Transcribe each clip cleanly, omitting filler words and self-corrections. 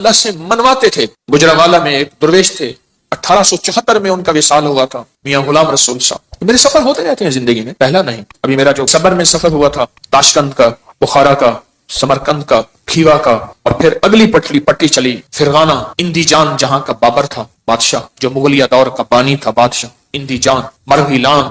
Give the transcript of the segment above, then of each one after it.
اللہ سے منواتے تھے۔ گجرانوالہ میں ایک درویش تھے، 1874 میں ان کا وصال ہوا تھا، میاں غلام رسول صاحب۔ میرے سفر ہوتے رہتے ہیں زندگی میں، پہلا نہیں۔ ابھی میرا جو صبر میں سفر ہوا تھا، تاشقند کا، بخارا کا، سمرقند کا، کھیوا کا، اور پھر اگلی پٹی چلی فرغانہ، اندی جان جہاں کا بابر تھا بادشاہ، جو مغلیہ دور کا بانی تھا بادشاہ، اندی جان، مرغیلان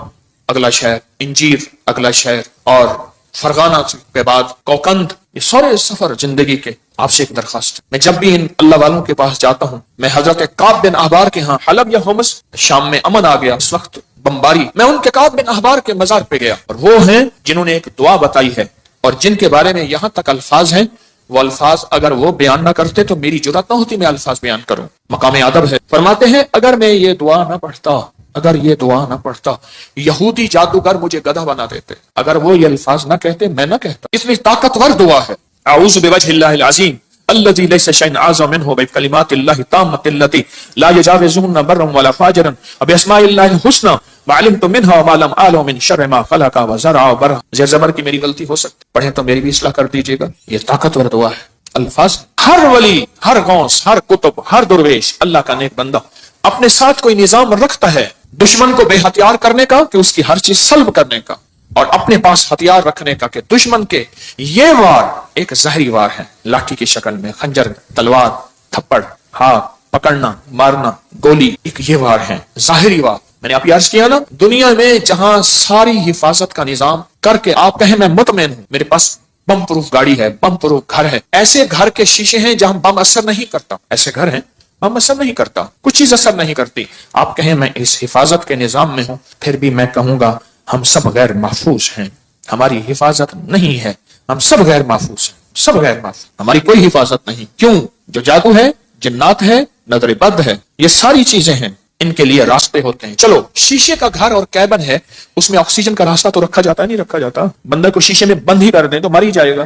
اگلا شہر، انجیر اگلا شہر، اور فرغانہ کے بعد کوکند۔ یہ سارے سفر زندگی کے۔ آپ سے ایک درخواست، میں جب بھی ان اللہ والوں کے پاس جاتا ہوں، میں حضرت کعب بن احبار کے ہاں حلب یا ہومس، شام میں امن آ گیا، اس وقت بمباری، میں ان کے کعب بن احبار کے مزار پہ گیا، اور وہ ہیں جنہوں نے ایک دعا بتائی ہے، اور جن کے بارے میں یہاں تک الفاظ ہیں، وہ الفاظ اگر وہ بیان نہ کرتے تو میری جرات نہ ہوتی میں الفاظ بیان کروں۔ مقام ادب ہے۔ فرماتے ہیں اگر میں یہ دعا نہ پڑھتا یہودی جادوگر مجھے گدھا بنا دیتے۔ اگر وہ یہ الفاظ نہ کہتے میں نہ کہتا۔ اتنی طاقتور دعا ہے۔ اعوذ بوجہ اللہ العظیم الذی لیس شیء اعظم منہ بکلمات اللہ التامۃ التی لا یجاوزہن برا ولا فاجرا وباسماء اللہ الحسنی وعلمت منها ما لم اعلم من شر ما خلق وزرع وبرع۔ زیر زبر کی میری غلطی ہو سکتی، پڑھیں تو میری بھی اصلاح کر دیجیے گا۔ یہ طاقتور دعا ہے۔ الفاظ ہر ولی، ہر غوث، ہر قطب، ہر درویش، اللہ کا نیک بندہ اپنے ساتھ کوئی نظام رکھتا ہے دشمن کو بے ہتھیار کرنے کا، کہ اس کی ہر چیز سلب کرنے کا، اور اپنے پاس ہتھیار رکھنے کا، کہ دشمن کے یہ وار ایک زہری وار ہے، لاٹھی کی شکل میں، خنجر، تلوار، تھپڑ، ہاتھ پکڑنا، مارنا، گولی، ایک یہ وار ہے، ظاہری وار۔ میں نے آپ عرض کیا نا، دنیا میں جہاں ساری حفاظت کا نظام کر کے آپ کہیں میں مطمئن ہوں، میرے پاس بم پروف گاڑی ہے، بم پروف گھر ہے، ایسے گھر کے شیشے ہیں جہاں بم اثر نہیں کرتا، ایسے گھر ہیں بم اثر نہیں کرتا، کچھ چیز اثر نہیں کرتی۔ آپ کہیں میں اس حفاظت کے نظام میں ہوں، پھر بھی میں کہوں گا ہم سب غیر محفوظ ہیں، ہماری حفاظت نہیں ہے، ہم سب غیر محفوظ ہیں، سب غیر محفوظ، ہماری کوئی حفاظت نہیں۔ کیوں؟ جو جادو ہے، جنات ہے، نظر بد ہے، یہ ساری چیزیں ہیں، ان کے لیے راستے ہوتے ہیں۔ چلو شیشے کا گھر اور کیبن ہے، اس میں آکسیجن کا راستہ تو رکھا جاتا ہے، نہیں رکھا جاتا؟ بندہ کو شیشے میں بند ہی کر دیں تو مر ہی جائے گا۔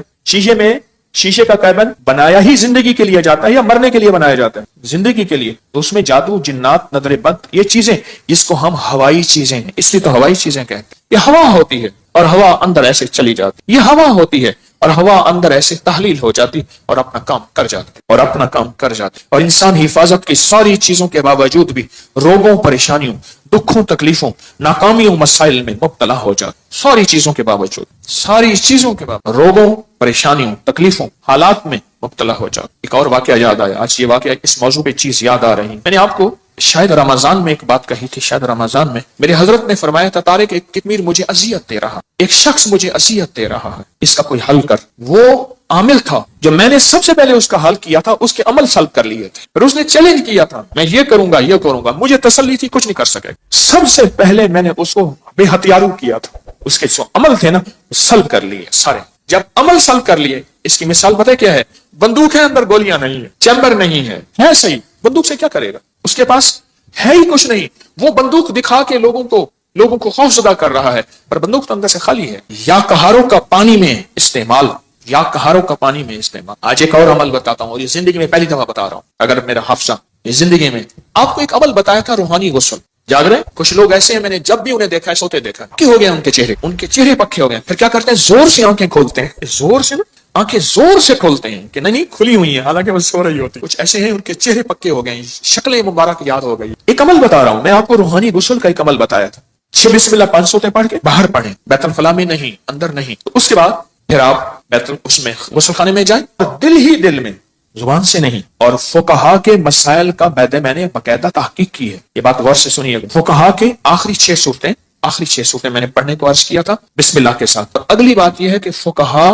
شیشے کا کیبن بنایا ہی زندگی کے لیے جاتا ہے یا مرنے کے لیے بنایا جاتا ہے؟ زندگی کے لیے۔ تو اس میں جادو، جنات، نظر بد، یہ چیزیں جس کو ہم ہوائی چیزیں ہیں، اس لیے تو ہوائی چیزیں کہتے ہیں۔ یہ ہوا ہوتی ہے اور ہوا اندر ایسے چلی جاتی، یہ ہوا ہوتی ہے اور ہوا اندر ایسے تحلیل ہو جاتی اور اپنا کام کر جاتی اور انسان حفاظت کی ساری چیزوں کے باوجود بھی روگوں، پریشانیوں، دکھوں، تکلیفوں، ناکامیوں، مسائل میں مبتلا ہو جاتا۔ ساری چیزوں کے باوجود، روگوں، پریشانیوں، تکلیفوں، حالات میں مبتلا ہو جاتا۔ ایک اور واقعہ یاد آیا، آج یہ واقعہ اس موضوع پہ چیز یاد آ رہی۔ میں نے آپ کو شاید رمضان میں ایک بات کہی تھی، شاید رمضان میں میرے حضرت نے فرمایا تھا، طارق ایک کتمیر مجھے اذیت دے رہا، ایک شخص مجھے اذیت دے رہا ہے، اس کا کوئی حل کر۔ وہ عامل تھا جو میں نے سب سے پہلے اس کا حل کیا تھا، اس کے عمل سلب کر لیے تھے، پھر اس نے چیلنج کیا تھا میں یہ کروں گا، مجھے تسلی تھی کچھ نہیں کر سکے۔ سب سے پہلے میں نے اس کو بے ہتھیارو کیا تھا، اس کے جو عمل تھے نا سلب کر لیے سارے۔ جب عمل سلب کر لیے، اس کی مثال پتہ کیا ہے؟ بندوق ہے، اندر گولیاں نہیں ہے، چیمبر نہیں ہے صحیح، بندوق سے کیا کرے گا؟ اس کے پاس ہے ہی کچھ نہیں، وہ بندوق دکھا کے لوگوں کو خوف زدہ کر رہا ہے، پر بندوق تو اندر سے خالی ہے۔ یا کہاروں کا پانی میں استعمال، آج ایک اور عمل بتاتا ہوں، اور یہ زندگی میں پہلی دفعہ بتا رہا ہوں، اگر میرا حافظہ یہ زندگی میں آپ کو ایک عمل بتایا تھا، روحانی غسل۔ جاگ رہے کچھ لوگ ایسے ہیں، میں نے جب بھی انہیں دیکھا ہے سوتے دیکھا کہ ہو گئے ان کے چہرے پکے ہو گئے، پھر کیا کرتے ہیں؟ زور سے آنکھیں کھولتے ہیں، آنکھیں زور سے کھولتے ہیں کہ نہیں کھلی ہوئی ہیں، حالانکہ وہ سو رہی ہوتی۔ کچھ ایسے ہیں ان کے چہرے پکے ہو گئے، شکلیں مبارک یاد ہو گئی۔ ایک عمل بتا رہا ہوں میں آپ کو، روحانی غسل کا ایک عمل بتایا تھا۔ بسم اللہ 5 سوتے پڑھ کے باہر پڑھیں، بیت الخلاء میں نہیں، اندر نہیں۔ تو اس کے بعد پھر آپ اس میں غسل خانے میں جائیں، اور دل ہی دل میں، زبان سے نہیں۔ اور فقہا کے مسائل کا میں نے باقاعدہ تحقیق کی ہے، یہ بات غور سے سنیے گا۔ فقہا کے آخری 6 صورتیں میں نے پڑھنے کو عرض کیا تھا بسم اللہ کے ساتھ۔ اور اگلی بات یہ ہے کہ فقہا،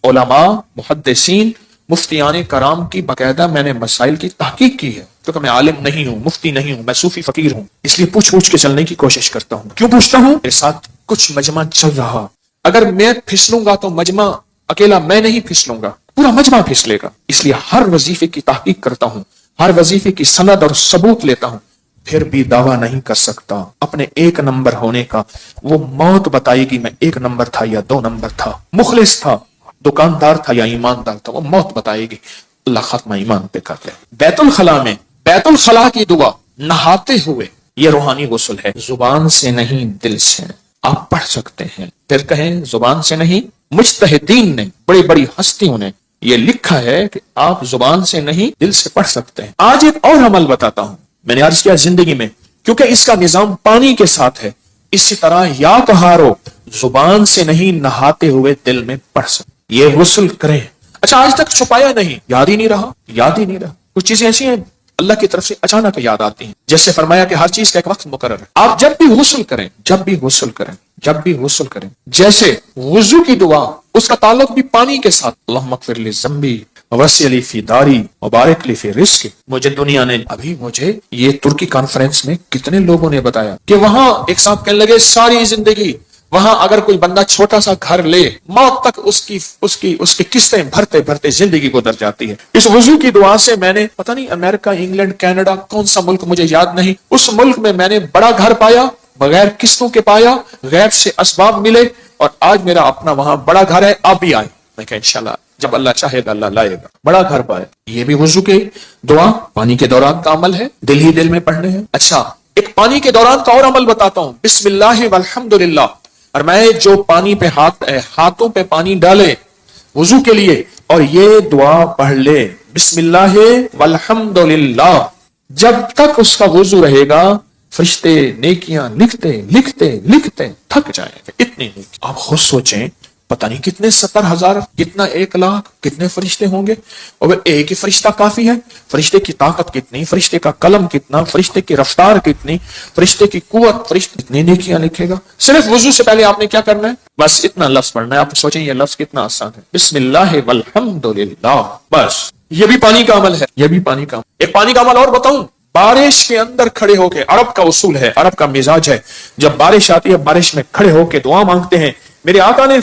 علماء، محدثین، مفتیان کرام کی باقاعدہ میں نے مسائل کی تحقیق کی ہے، کیونکہ میں عالم نہیں ہوں، مفتی نہیں ہوں، میں صوفی فقیر ہوں، اس لیے پوچھ کے چلنے کی کوشش کرتا ہوں۔ کیوں پوچھتا ہوں؟ میرے ساتھ کچھ مجمع چل رہا، اگر میں پھسلوں گا تو مجمع اکیلا میں نہیں پھسلوں گا، پورا مجمع پھسلے گا، اس لیے ہر وظیفے کی تحقیق کرتا ہوں، ہر وظیفے کی سند اور ثبوت لیتا ہوں، پھر بھی دعویٰ نہیں کر سکتا اپنے 1 نمبر ہونے کا۔ وہ موت بتائے گی میں 1 نمبر تھا یا 2 نمبر تھا، مخلص تھا، دکاندار تھا یا ایماندار تھا، وہ موت بتائے گی۔ اللہ خاتمہ ایمان پہ کر لے۔ بیت الخلاء کی دعا نہاتے ہوئے، یہ روحانی غسل ہے، زبان سے نہیں دل سے۔ آپ پڑھ سکتے ہیں، پھر کہیں زبان سے نہیں، مجتہدین نے، بڑی بڑی ہستیوں نے یہ لکھا ہے کہ آپ زبان سے نہیں دل سے پڑھ سکتے ہیں. آج ایک اور عمل بتاتا ہوں. میں نے عرض کیا زندگی میں کیونکہ اس کا نظام پانی کے ساتھ ہے، اسی طرح یا کہارو زبان سے نہیں نہاتے ہوئے دل میں پڑھ سکتے. یہ غسل کریں. اچھا آج تک چھپایا نہیں، یاد ہی نہیں رہا. کچھ چیزیں ایسی ہیں اللہ کی طرف سے اچانک یاد آتی ہیں. جیسے فرمایا کہ ہر چیز کا ایک وقت مقرر ہے. آپ جب بھی غسل کریں جیسے وضو کی دعا، اس کا تعلق بھی پانی کے ساتھ. اللہم اغفر لی ذنبی وسع لی فی داری وبارک لی فی رزقی. مجھے دنیا نے مجھے یہ ترکی کانفرنس میں کتنے لوگوں نے بتایا کہ وہاں ایک صاحب کہنے لگے ساری زندگی وہاں اگر کوئی بندہ چھوٹا سا گھر لے موت تک اس کی قسطیں بھرتے زندگی گزر جاتی ہے. اس وضو کی دعا سے میں نے پتہ نہیں امریکہ، انگلینڈ، کینیڈا، کون سا ملک مجھے یاد نہیں، اس ملک میں میں نے بڑا گھر پایا، بغیر قسطوں کے پایا، غیب سے اسباب ملے، اور آج میرا اپنا وہاں بڑا گھر ہے. آپ بھی آئے. میں کہا انشاءاللہ جب اللہ چاہے گا اللہ لائے گا. بڑا گھر پایا. یہ بھی وضو کی دعا پانی کے دوران کا عمل ہے، دل ہی دل میں پڑھنے ہیں. اچھا ایک پانی کے دوران کا اور عمل بتاتا ہوں. بسم اللہ والحمدللہ. اور میں جو پانی پہ ہاتھوں پہ پانی ڈالے وضو کے لیے اور یہ دعا پڑھ لے بسم اللہ والحمدللہ، جب تک اس کا وضو رہے گا فرشتے نیکیاں لکھتے تھک جائیں گے. اتنی نیکی. آپ خود سوچیں پتہ نہیں کتنے 70,000 کتنا 1,00,000 کتنے فرشتے ہوں گے، اور ایک ہی فرشتہ کافی ہے. فرشتے کی طاقت کتنی، فرشتے کا قلم کتنا، فرشتے کی رفتار کتنی، فرشتے کی قوت، فرشتے کتنی نیکیاں لکھے گا. صرف وضو سے پہلے آپ نے کیا کرنا ہے؟ بس اتنا لفظ پڑھنا ہے. آپ سوچیں یہ لفظ کتنا آسان ہے، بسم اللہ والحمدللہ. بس یہ بھی پانی کا عمل ہے. ایک پانی کا عمل اور بتاؤں. بارش کے اندر کھڑے ہو کے، عرب کا اصول ہے، عرب کا مزاج ہے، جب بارش آتی ہے بارش میں کھڑے ہو کے دعا مانگتے ہیں. میرے آقا نے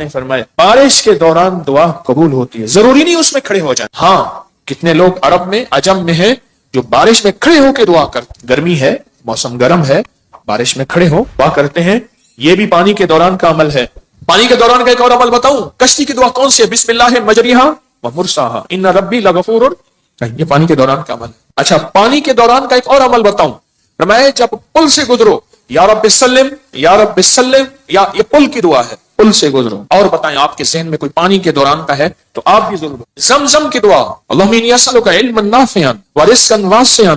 فرمایا بارش کے دوران دعا قبول ہوتی ہے. ضروری نہیں اس میں کھڑے ہو جائیں. ہاں کتنے لوگ عرب میں، عجم میں ہیں جو بارش میں کھڑے ہو کے دعا کرتے. گرمی ہے، موسم گرم ہے، بارش میں کھڑے ہو دعا کرتے ہیں. یہ بھی پانی کے دوران کا عمل ہے. پانی کے دوران کا ایک اور عمل بتاؤں. کشتی کی دعا کون سی ہے؟ بسم اللہ مجریہا ومرساہا ان ربی لغفور. یہ پانی کے دوران کا عمل ہے. اچھا پانی کے دوران کا ایک اور عمل بتاؤں. فرمایا جب پل سے گزرو یا رب سلم یا رب سلم، یا یہ پل کی دعا ہے، پل سے گزرو. اور بتائیں آپ کے ذہن میں کوئی پانی کے دوران کا ہے تو آپ بھی ضرور. زمزم کی دعا اللہم انی اسألک علما نافعا ورزقا واسعا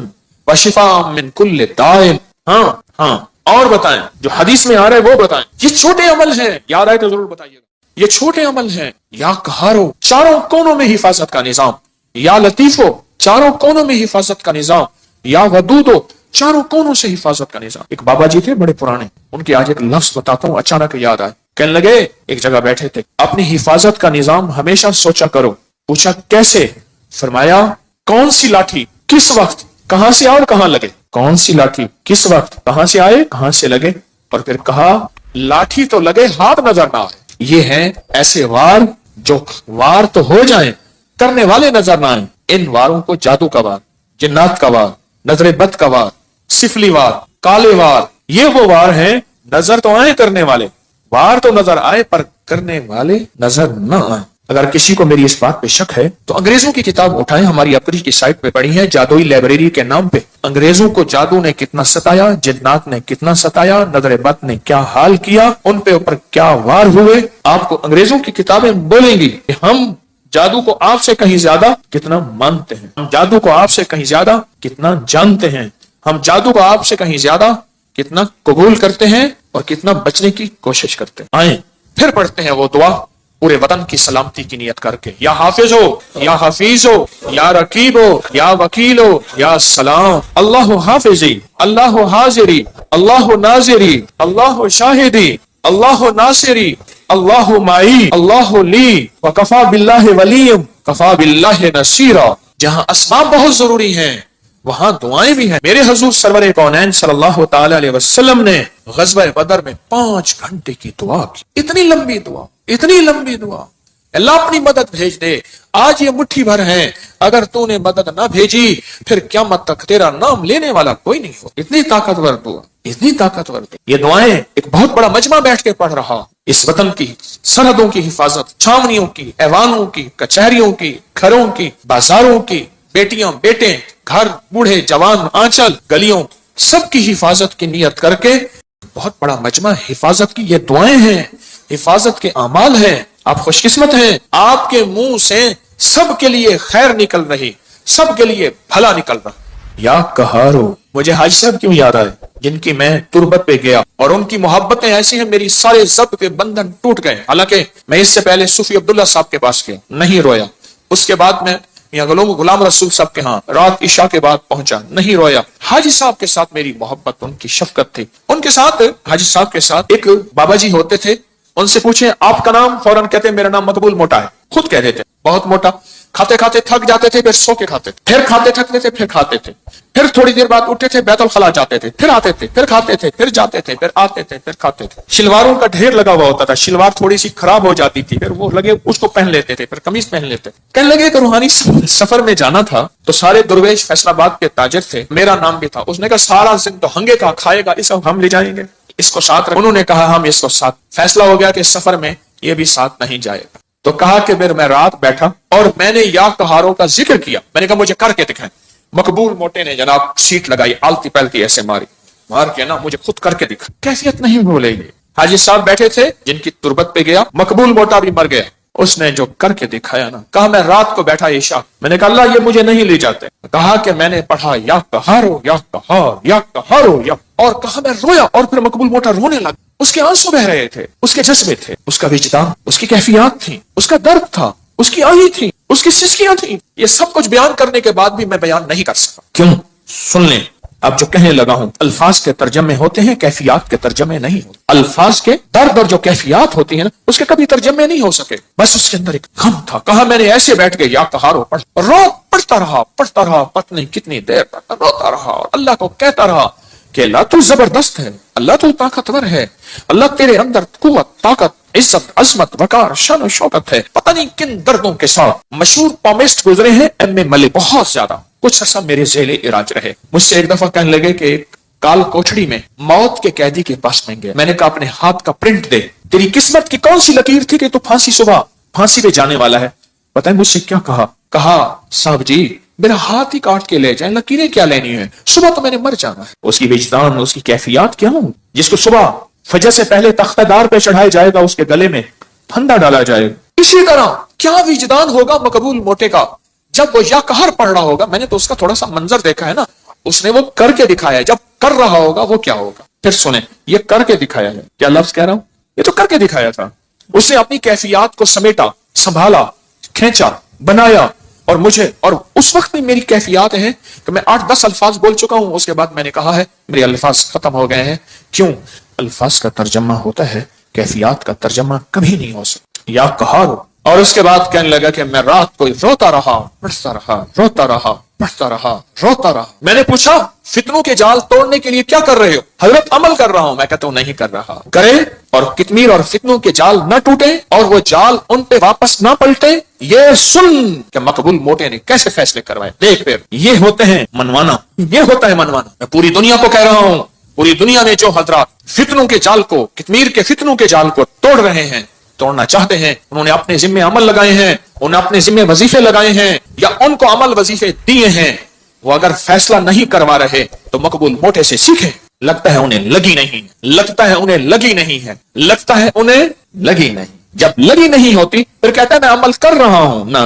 وشفاء من کل داء. ہاں اور بتائیں جو حدیث میں آ رہا ہے وہ بتائیں. یہ چھوٹے عمل ہیں، یاد آئے تو ضرور بتائیے گا. یہ چھوٹے عمل ہیں. یا قہارو چاروں کونوں میں حفاظت کا نظام، یا لطیفو چاروں کونوں میں حفاظت کا نظام، یا ودودو چاروں کونوں سے حفاظت کا نظام. ایک بابا جی تھے بڑے پرانے، ان کے آج ایک لفظ بتاتا ہوں اچانک یاد آئے. کہنے لگے ایک جگہ بیٹھے تھے، اپنی حفاظت کا نظام ہمیشہ سوچا کرو. پوچھا کیسے؟ فرمایا کون سی لاٹھی کس وقت کہاں سے آئے اور کہاں لگے. کون سی لاٹھی کس وقت کہاں سے آئے کہاں سے لگے. اور پھر کہا لاٹھی تو لگے ہاتھ نظر نہ آئے. یہ ہیں ایسے وار جو وار تو ہو جائیں کرنے والے نظر نہ آئیں. ان واروں کو جادو کا وار، جنات کا وار، نظر بد کا وار، سفلی وار، کالے وار، یہ وہ وار ہیں نظر تو آئے کرنے والے، وار تو نظر آئے پر کرنے والے نظر نہ آئے. اگر کسی کو میری اس بات پہ شک ہے تو انگریزوں کی کتاب اٹھائیں، ہماری اپنی کی سائٹ پہ پڑھی ہے، جادوئی لائبریری کے نام پہ. انگریزوں کو جادو نے کتنا ستایا، جنات نے کتنا ستایا، نظر بد نے کیا حال کیا، ان پہ اوپر کیا وار ہوئے. آپ کو انگریزوں کی کتابیں بولیں گی کہ ہم جادو کو آپ سے کہیں زیادہ کتنا مانتے ہیں، ہم جادو کو آپ سے کہیں زیادہ کتنا جانتے ہیں، ہم جادو کو آپ سے کہیں زیادہ کتنا قبول کرتے ہیں اور کتنا بچنے کی کوشش کرتے ہیں. آئیں پھر پڑھتے ہیں وہ دعا پورے وطن کی سلامتی کی نیت کر کے. یا حافظ ہو، یا حفیظ ہو، یا رقیب ہو، یا وکیل ہو، یا سلام. اللہ حافظی، اللہ حاضری، اللہ ناظری، اللہ شاہدی، اللہ ناصری، اللہ معی، اللہ لی، وکفا باللہ ولیم، کفا باللہ نصیرا. جہاں اسباب بہت ضروری ہیں وہاں دعائیں بھی ہیں. میرے حضور سرور کونین صلی اللہ تعالی علیہ وسلم نے غزوہ بدر میں 5 گھنٹے کی دعا کی. اتنی لمبی دعا. اللہ اپنی مدد بھیج دے. آج یہ مٹھی بھر ہیں، اگر تو نے مدد نہ بھیجی پھر قیامت تک تیرا نام لینے والا کوئی نہیں ہو. اتنی طاقتور دعا. یہ دعائیں ایک بہت بڑا مجمع بیٹھ کے پڑھ رہا. اس وطن کی سرحدوں کی حفاظت، چھاونیوں کی، ایوانوں کی، کچہریوں کی، گھروں کی، بازاروں کی، بیٹیاں بیٹے، گھر، بوڑھے جوان، آنچل، گلیوں، سب کی حفاظت کی نیت کر کے بہت بڑا مجمع حفاظت کی یہ دعائیں ہیں، حفاظت کے اعمال ہیں. آپ خوش قسمت ہیں، آپ کے منہ سے سب کے لیے خیر نکل رہی، سب کے لیے بھلا نکل رہا۔ یا قہارو، مجھے حاجی صاحب کیوں یاد آئے جن کی میں تربت پہ گیا اور ان کی محبتیں ایسی ہیں میری سارے ضبط کے بندھن ٹوٹ گئے۔ حالانکہ میں اس سے پہلے صوفی عبداللہ صاحب کے پاس گیا، نہیں رویا۔ اس کے بعد میں غلام رسول صاحب کے ہاں رات عشاء کے بعد پہنچا، نہیں رویا۔ حاجی صاحب کے ساتھ میری محبت، ان کی شفقت تھی۔ ان کے ساتھ حاجی صاحب کے ساتھ ایک بابا جی ہوتے تھے، ان سے پوچھیں آپ کا نام، فوراً کہتے میرا نام مقبول موٹا ہے، خود کہہ دیتے بہت موٹا۔ کھاتے کھاتے تھک جاتے تھے، پھر سو کے کھاتے تھے، پھر کھاتے تھکتے تھے، پھر کھاتے تھے، پھر تھوڑی دیر بعد اٹھتے تھے، بیت الخلا جاتے تھے، پھر آتے تھے، پھر کھاتے تھے، پھر جاتے تھے، پھر آتے تھے، پھر کھاتے تھے۔ شلواروں کا ڈھیر لگا ہوا ہوتا تھا، شلوار تھوڑی سی خراب ہو جاتی تھی، پھر وہ لگے اس کو پہن لیتے تھے، پھر قمیض پہن لیتے تھے۔ کہنے لگے کہ روحانی سفر میں جانا تھا تو سارے درویش فیصل آباد کے تاجر تھے، میرا نام بھی تھا۔ اس نے کہا سارا زند تو ہنگے کا کھائے گا، اس کو ہم لے جائیں گے، اس کو ساتھ رکھ۔ انہوں نے کہا ہم اس کو ساتھ۔ فیصلہ ہو گیا کہ سفر میں یہ بھی ساتھ نہیں جائے گا۔ تو کہا کہ پھر میں رات بیٹھا اور میں نے یا قہاروں کا ذکر کیا، میں نے کہا مجھے کر کے دکھائیں۔ مقبول موٹے نے جناب سیٹ لگائی، آلتی پلتی ایسے مار کے نا مجھے خود کر کے دکھا۔ کیفیت نہیں بھولے گی۔ حاجی صاحب بیٹھے تھے جن کی تربت پہ گیا، مقبول موٹا بھی مر گیا، اس نے جو کر کے دکھایا نا، کہا میں رات کو بیٹھا عشاء، میں نے کہا اللہ یہ مجھے نہیں لے جاتے، کہا کہ میں نے پڑھا یا قہارو یا قہار یا قہارو یا، اور کہا میں رویا، اور پھر مقبول موٹا رونے لگا۔ اس کے آنسو بہ رہے تھے، اس کے جذبے تھے، اس کا وجدان، اس کی کیفیات تھی، اس کا درد تھا، اس کی آہی تھی، اس کی سسکیاں تھیں۔ یہ سب کچھ بیان کرنے کے بعد بھی میں بیان نہیں کر سکا۔ کیوں؟ سن لیں، اب جو کہنے لگا ہوں، الفاظ کے ترجمے ہوتے ہیں، کیفیات کے ترجمے نہیں ہوتے۔ الفاظ کے درد اور جو کیفیات ہوتی ہیں نا، اس کے کبھی ترجمے نہیں ہو سکے۔ بس اس کے اندر ایک غم تھا۔ کہا میں نے ایسے بیٹھ کے یا قہارو پڑھتا رہا، پتہ نہیں کتنی دیر تک روتا رہا اور اللہ کو کہتا رہا کہ اللہ تو زبردست ہے، اللہ تو طاقتور ہے، اللہ تیرے اندر قوت، طاقت، عزت، عظمت، وقار، شان و شوکت ہے۔ پتہ نہیں کن دردوں کے ساتھ مشہور پامسٹ گزرے ہیں ایم اے ملک، بہت زیادہ، کچھ عرصہ میرے ذیل علاج رہے۔ مجھ سے ایک دفعہ کہنے لگے کہ ایک کال کوٹڑی میں موت کے قیدی کے پاس میں گیا، میں نے کہا اپنے ہاتھ کا پرنٹ دے، تیری قسمت کی کون سی لکیر تھی کہ تو صبح پھانسی پہ جانے والا ہے؟ پتہ ہے مجھ سے کیا کہا صاحب جی میرا ہاتھ ہی کاٹ کے لے جائیں، لکیریں کیا لینی ہے، صبح تو میں نے مر جانا ہے۔ اس کی وجدان، اس کی کیفیات کیا ہوں، جس کو صبح فجر سے پہلے تختہ دار پہ چڑھایا جائے گا، اس کے گلے میں پھندا ڈالا جائے گا۔ اسی طرح کیا وجدان ہوگا مقبول موٹے کا جب وہ یا قہر پڑھ رہا ہوگا۔ میں نے تو اس کا تھوڑا سا منظر دیکھا ہے نا، اس نے وہ کر کے دکھایا ہے، جب کر رہا ہوگا وہ کیا ہوگا۔ پھر سنیں، یہ کر کے دکھایا ہے، کیا لفظ کہہ رہا ہوں، یہ تو کر کے دکھایا تھا۔ اس نے اپنی کیفیات کو سمیٹا، سنبھالا، کھینچا، بنایا، اور مجھے، اور اس وقت میں میری کیفیات ہیں کہ میں 8-10 الفاظ بول چکا ہوں، اس کے بعد میں نے کہا ہے میرے الفاظ ختم ہو گئے ہیں۔ کیوں؟ الفاظ کا ترجمہ ہوتا ہے، کیفیات کا ترجمہ کبھی نہیں ہو سکتا۔ یا قہارو، اور اس کے بعد کہنے لگا کہ میں رات کو روتا رہا، پڑھتا رہا، روتا رہا، پڑھتا رہا، روتا رہا۔ میں نے پوچھا فتنوں کے جال توڑنے کے لیے کیا کر رہے ہو؟ حضرت عمل کر رہا ہوں۔ میں کہتا ہوں نہیں کر رہا۔ کرے اور کتمیر اور فتنوں کے جال نہ ٹوٹے اور وہ جال ان پہ واپس نہ پلٹے۔ یہ سن کہ مقبول موٹے نے کیسے فیصلے کروائے۔ دیکھ پھر یہ ہوتے ہیں منوانا، یہ ہوتا ہے منوانا۔ میں پوری دنیا کو کہہ رہا ہوں، پوری دنیا میں جو حضرات فتنوں کے جال کو، کتمیر کے فتنوں کے جال کو توڑ رہے ہیں، توڑنا چاہتے ہیں، انہوں نے اپنے ذمے عمل لگائے ہیں، انہوں نے اپنے ذمے وظیفے لگائے ہیں، یا ان کو عمل وظیفے دیے ہیں، وہ اگر فیصلہ نہیں کروا رہے تو مقبول موٹے سے سیکھیں۔ لگتا ہے انہیں لگی نہیں، لگتا ہے انہیں لگی نہیں ہے، لگتا ہے انہیں لگی نہیں۔ جب لگی نہیں ہوتی پھر کہتا ہے میں عمل کر رہا ہوں۔ نہ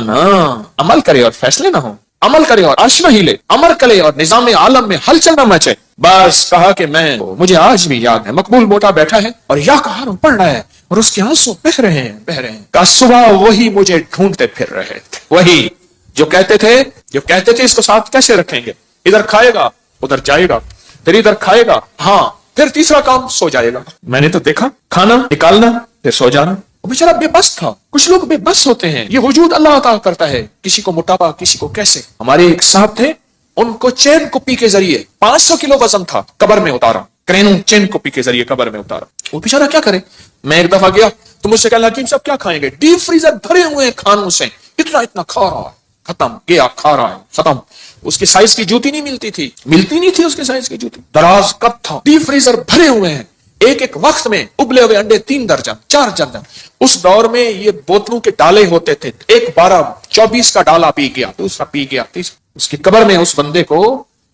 عمل کرے اور فیصلے نہ ہوں، عمل کرے اور عرش نہ ہلے، عمل کرے اور نظام عالم میں ہلچل نہ مچے۔ بس کہا کہ مجھے آج بھی یاد ہے، مقبول موٹا بیٹھا ہے اور یا قہارو پڑھ رہا ہے اور اس کے آنسو بہ رہے ہیں۔ کہا صبح وہی مجھے ڈھونڈتے پھر رہے تھے، وہی جو کہتے تھے اس کو ساتھ کیسے رکھیں گے، ادھر کھائے گا ادھر جائے گا، پھر ادھر کھائے گا، ہاں پھر تیسرا کام سو جائے گا۔ میں نے تو دیکھا کھانا نکالنا پھر سو جانا۔ وہ بیچارہ بے بس تھا۔ کچھ لوگ بے بس ہوتے ہیں، یہ وجود اللہ عطا کرتا ہے، کسی کو موٹاپا، کسی کو کیسے۔ ہمارے ایک صاحب تھے، ان کو چین کپی کے ذریعے 500 کلو وزن تھا، قبر میں اتارا، کرینوں چین کپی کے ذریعے قبر میں اتارا۔ وہ بیچارہ کیا کرے۔ میں ایک دفعہ گیا تو مجھ سے کہا حکیم صاحب کیا کھائیں گے؟ ڈیپ فریزر بھرے ہوئے ہیں کھانوں سے، اتنا کھا رہا ہے، ختم گیا، کھا رہا ہے، ختم۔ اس کی سائز کی جوتی نہیں ملتی تھی اس کے سائز کی جوتی، دراز کپ تھا، ڈیپ فریزر بھرے ہوئے ہیں، ایک وقت میں ابلے ہوئے انڈے 3 درجن 4 درجن۔ اس دور میں یہ بوتلوں کے ڈالے ہوتے تھے، ایک 12-24 کا ڈالا پی گیا، دوسرا پی گیا، تیسرا۔ اس کی قبر میں اس بندے کو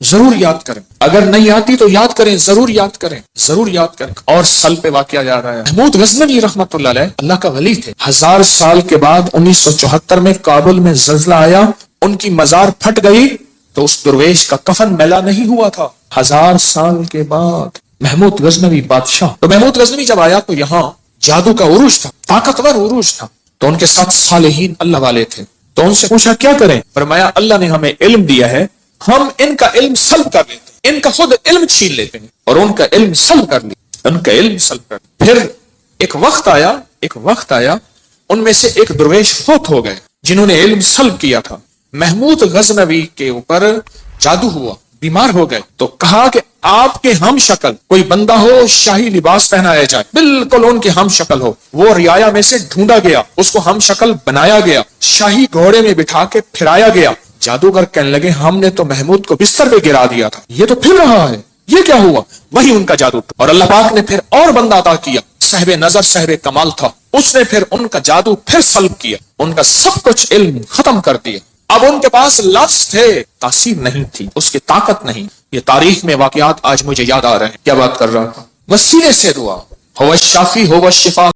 ضرور یاد کریں، اگر نہیں آتی تو یاد کریں، ضرور یاد کریں، ضرور یاد کریں۔ اور سل پہ واقعہ یاد آیا، محمود غزنوی رحمت اللہ علیہ اللہ کا ولی تھے، 1000 سال کے بعد 1974 میں کابل میں زلزلہ آیا، ان کی مزار پھٹ گئی تو اس درویش کا کفن میلا نہیں ہوا تھا، 1000 سال کے بعد محمود غزنوی بادشاہ۔ تو محمود غزنوی جب آیا تو یہاں جادو کا عروج تھا، طاقتور عروج تھا، تو ان کے ساتھ صالحین اللہ والے تھے، تو ان سے پوچھا کیا کریں؟ فرمایا اللہ نے ہمیں علم دیا ہے، ہم ان کا علم سلب کر لیتے ہیں، ان کا خود علم چھین لیتے ہیں اور ان کا علم سلب کر لیا، ان کا علم سلب کر لیا۔ پھر ایک وقت آیا ان میں سے ایک درویش فوت ہو گئے جنہوں نے علم سلب کیا تھا، محمود غزنوی کے اوپر جادو ہوا، بیمار ہو گئے، تو کہا کہ آپ کے ہم شکل کوئی بندہ ہو شاہی لباس پہنایا جائے، بالکل ان کے ہم شکل ہو، وہ رعایا میں سے ڈھونڈا گیا، اس کو ہم شکل بنایا گیا، شاہی گھوڑے میں بٹھا کے پھرایا گیا۔ جادوگر کہنے لگے ہم نے تو محمود کو بستر پہ گرا دیا تھا، یہ تو پھر رہا ہے، یہ کیا ہوا؟ وہی ان کا جادو تھا۔ اور اللہ پاک نے پھر اور بندہ عطا کیا، صاحب نظر صاحب کمال تھا، اس نے پھر ان کا جادو پھر سلب کیا، ان کا سب کچھ علم ختم کر دیا۔ اب ان کے پاس لفظ تھے، تاثیر نہیں تھی، اس کی طاقت نہیں۔ یہ تاریخ میں واقعات آج مجھے یاد آ رہے ہیں، کیا بات کر رہا تھا؟ وسیلے سے دعا، ہو الشافی ہو الشفا